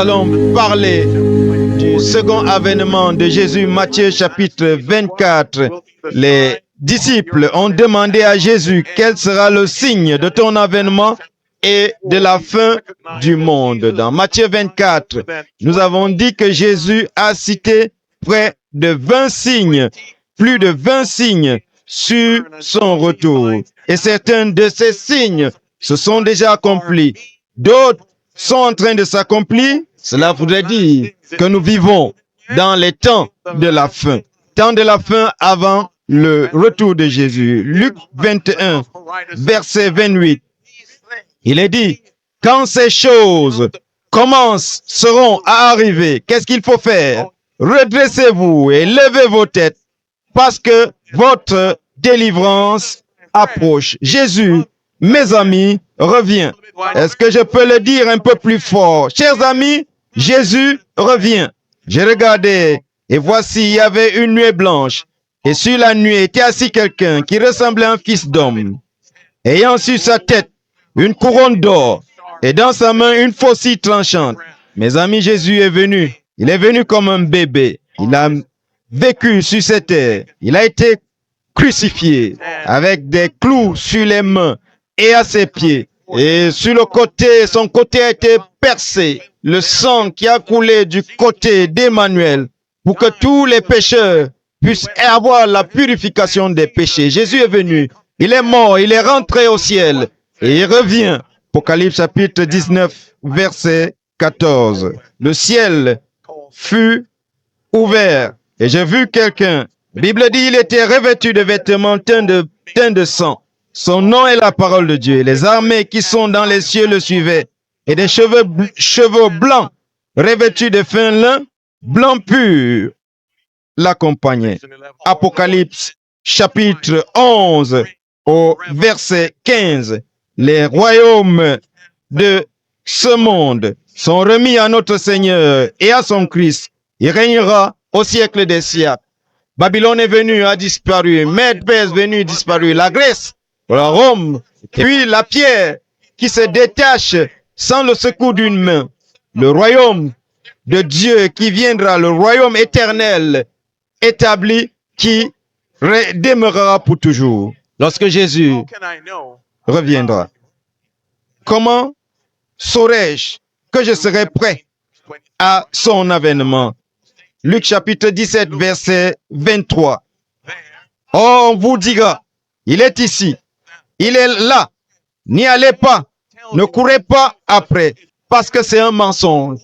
allons parler du second avènement de Jésus, Matthieu chapitre 24. Les disciples ont demandé à Jésus quel sera le signe de ton avènement et de la fin du monde. Dans Matthieu 24, nous avons dit que Jésus a cité près de 20 signes, plus de 20 signes sur son retour. Et certains de ces signes se sont déjà accomplis. D'autres sont en train de s'accomplir. Cela voudrait dire que nous vivons dans les temps de la fin. Temps de la fin avant le retour de Jésus. Luc 21, verset 28. Il est dit, quand ces choses seront à arriver, qu'est-ce qu'il faut faire? Redressez-vous et levez vos têtes parce que votre délivrance approche. Jésus, mes amis, revient. Est-ce que je peux le dire un peu plus fort? Chers amis, Jésus revient. J'ai regardé et voici, il y avait une nuée blanche. Et sur la nuée était assis quelqu'un qui ressemblait à un fils d'homme, ayant sur sa tête une couronne d'or et dans sa main une faucille tranchante. Mes amis, Jésus est venu. Il est venu comme un bébé. Il a vécu sur cette terre. Il a été crucifié avec des clous sur les mains et à ses pieds. Et sur le côté, son côté a été percé. Le sang qui a coulé du côté d'Emmanuel pour que tous les pécheurs puissent avoir la purification des péchés. Jésus est venu. Il est mort. Il est rentré au ciel. Et il revient. Apocalypse chapitre 19, verset 14. Le ciel fut ouvert. Et j'ai vu quelqu'un. La Bible dit il était revêtu de vêtements teints de sang. Son nom est la parole de Dieu. Les armées qui sont dans les cieux le suivaient. Et des cheveux blancs, revêtus de fin lin, blanc pur, l'accompagnaient. Apocalypse chapitre 11 au verset 15. Les royaumes de ce monde sont remis à notre Seigneur et à son Christ. Il régnera au siècle des siècles. Babylone est venue, a disparu. Mède, Perse est venu, disparu. La Grèce, la Rome, puis la pierre qui se détache sans le secours d'une main. Le royaume de Dieu qui viendra, le royaume éternel établi qui demeurera pour toujours. Lorsque Jésus reviendra. Comment saurais-je que je serai prêt à son avènement? Luc chapitre 17, verset 23. Oh, on vous dira, il est ici, il est là, n'y allez pas, ne courez pas après, parce que c'est un mensonge.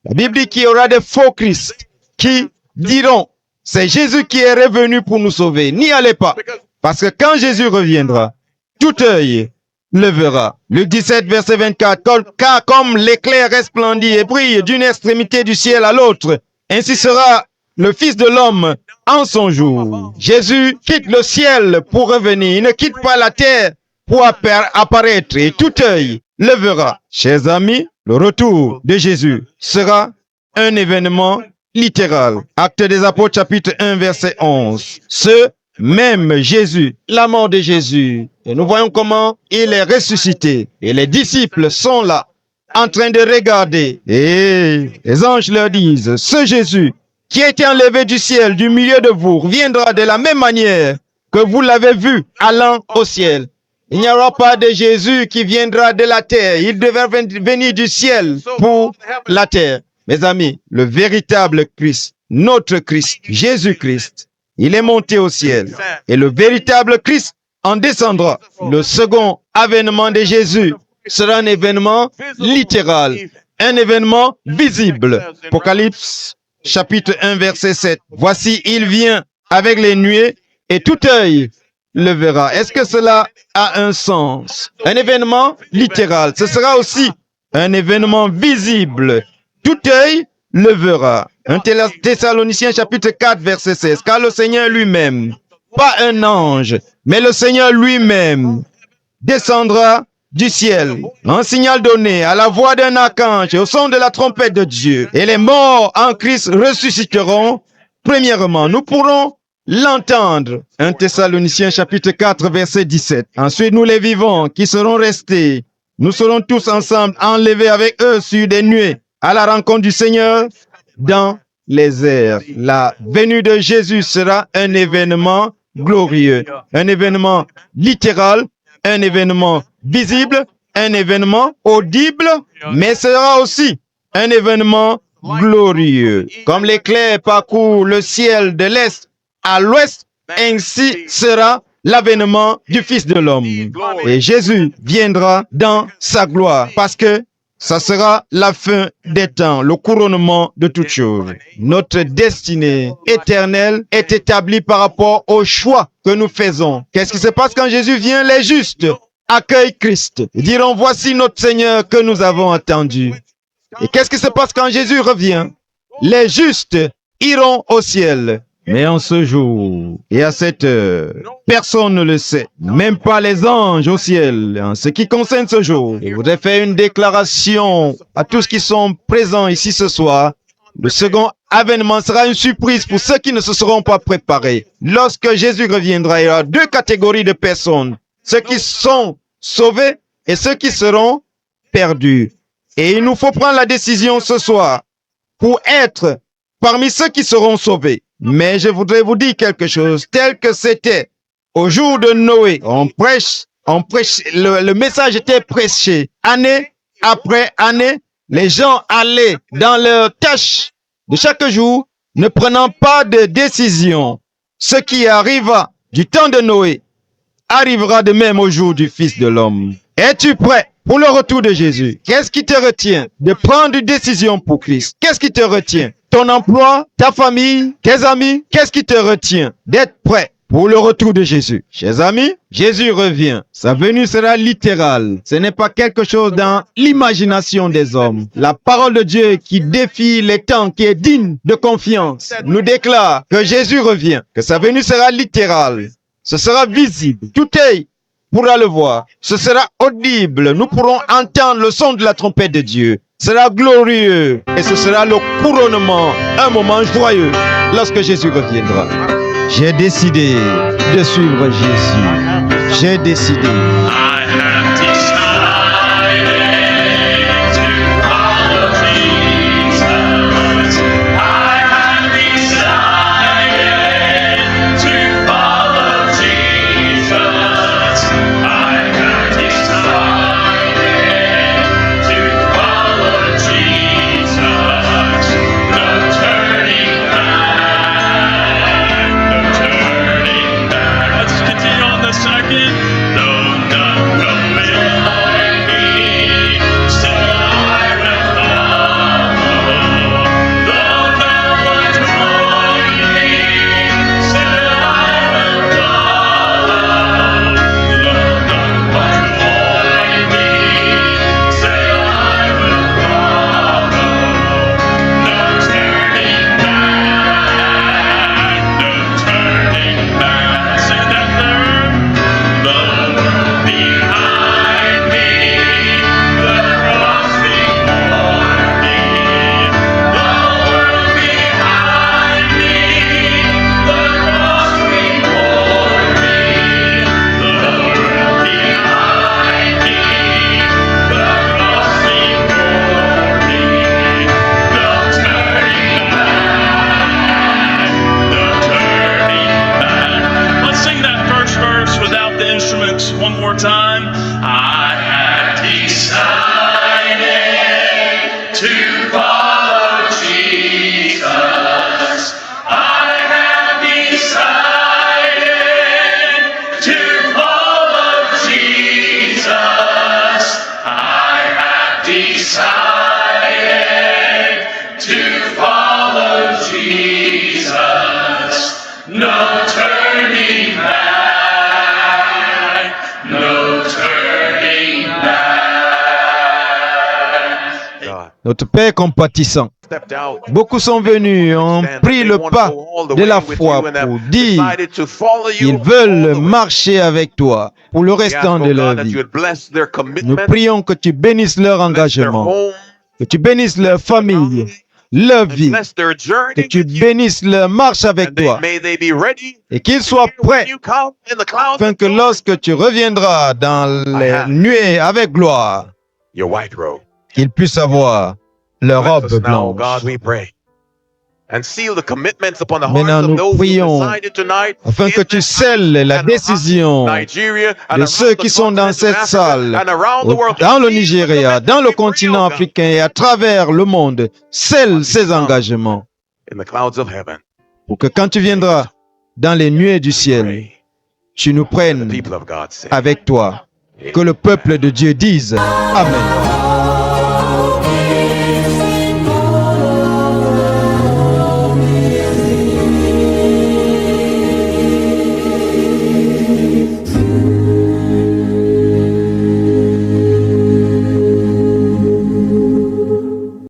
La Bible dit qu'il y aura des faux Christ qui diront, c'est Jésus qui est revenu pour nous sauver, n'y allez pas, parce que quand Jésus reviendra, tout œil le verra. Luc 17, verset 24, car comme l'éclair resplendit et brille d'une extrémité du ciel à l'autre, ainsi sera le Fils de l'homme en son jour. Jésus quitte le ciel pour revenir. Il ne quitte pas la terre pour apparaître et tout œil le verra. Chers amis, le retour de Jésus sera un événement littéral. Actes des Apôtres, chapitre 1, verset 11. Ce même Jésus, la mort de Jésus, et nous voyons comment il est ressuscité. Et les disciples sont là, en train de regarder. Et les anges leur disent, ce Jésus qui a été enlevé du ciel, du milieu de vous, reviendra de la même manière que vous l'avez vu allant au ciel. Il n'y aura pas de Jésus qui viendra de la terre. Il devait venir du ciel pour la terre. Mes amis, le véritable Christ, notre Christ, Jésus-Christ, il est monté au ciel. Et le véritable Christ en descendra. Le second avènement de Jésus sera un événement littéral, un événement visible. Apocalypse, chapitre 1, verset 7. Voici, il vient avec les nuées et tout œil le verra. Est-ce que cela a un sens? Un événement littéral. Ce sera aussi un événement visible. Tout œil le verra. 1 Thessaloniciens, chapitre 4, verset 16. Car le Seigneur lui-même, pas un ange, mais le Seigneur lui-même descendra du ciel, un signal donné à la voix d'un archange et au son de la trompette de Dieu. Et les morts en Christ ressusciteront. Premièrement, nous pourrons l'entendre. 1 Thessaloniciens chapitre 4 verset 17. Ensuite, nous les vivants qui serons restés, nous serons tous ensemble enlevés avec eux sur des nuées à la rencontre du Seigneur dans les airs. La venue de Jésus sera un événement glorieux, un événement littéral, un événement visible, un événement audible, mais sera aussi un événement glorieux. Comme l'éclair parcourt le ciel de l'est à l'ouest, ainsi sera l'avènement du Fils de l'homme. Et Jésus viendra dans sa gloire parce que ça sera la fin des temps, le couronnement de toutes choses. Notre destinée éternelle est établie par rapport au choix que nous faisons. Qu'est-ce qui se passe quand Jésus vient? Les justes accueillent Christ. Ils diront, voici notre Seigneur que nous avons attendu. Et qu'est-ce qui se passe quand Jésus revient? Les justes iront au ciel. Mais en ce jour et à cette heure, personne ne le sait, même pas les anges au ciel. En ce qui concerne ce jour, je voudrais faire une déclaration à tous qui sont présents ici ce soir. Le second avènement sera une surprise pour ceux qui ne se seront pas préparés. Lorsque Jésus reviendra, il y aura deux catégories de personnes. Ceux qui sont sauvés et ceux qui seront perdus. Et il nous faut prendre la décision ce soir pour être parmi ceux qui seront sauvés. Mais je voudrais vous dire quelque chose, tel que c'était au jour de Noé. On prêche, le message était prêché année après année. Les gens allaient dans leurs tâches de chaque jour, ne prenant pas de décision. Ce qui arriva du temps de Noé arrivera de même au jour du Fils de l'homme. Es-tu prêt pour le retour de Jésus? Qu'est-ce qui te retient de prendre une décision pour Christ? Qu'est-ce qui te retient? Ton emploi, ta famille, tes amis? Qu'est-ce qui te retient d'être prêt pour le retour de Jésus? Chers amis, Jésus revient. Sa venue sera littérale. Ce n'est pas quelque chose dans l'imagination des hommes. La parole de Dieu qui défie les temps, qui est digne de confiance, nous déclare que Jésus revient, que sa venue sera littérale. Ce sera visible. Tout œil pourra le voir. Ce sera audible. Nous pourrons entendre le son de la trompette de Dieu. Ce sera glorieux. Et ce sera le couronnement, un moment joyeux lorsque Jésus reviendra. J'ai décidé de suivre Jésus. J'ai décidé. Notre Père compatissant, beaucoup sont venus, ont pris le pas de la foi pour dire qu'ils veulent marcher avec toi pour le restant de leur vie. Nous prions que tu bénisses leur engagement, que tu bénisses leur famille, leur vie, que tu bénisses leur marche avec toi et qu'ils soient prêts afin que lorsque tu reviendras dans les nuées avec gloire, qu'ils puissent avoir leur Bless robe us now, O God, blanche. we pray. And seal the commitments upon the Maintenant, hearts of nous those who prions decided tonight afin que in tu this scelles la and décision around Nigeria and de around ceux the qui sont dans continent of cette Africa salle, and around the world. dans le Seal the Nigeria, dans commitments le we pray, continent O God, africain et à travers le monde. Scelle ces engagements in the clouds of heaven. pour que quand tu viendras dans les nuées du ciel, Pray. tu nous The prennes people of God say. avec toi. Que le peuple de Dieu dise Amen.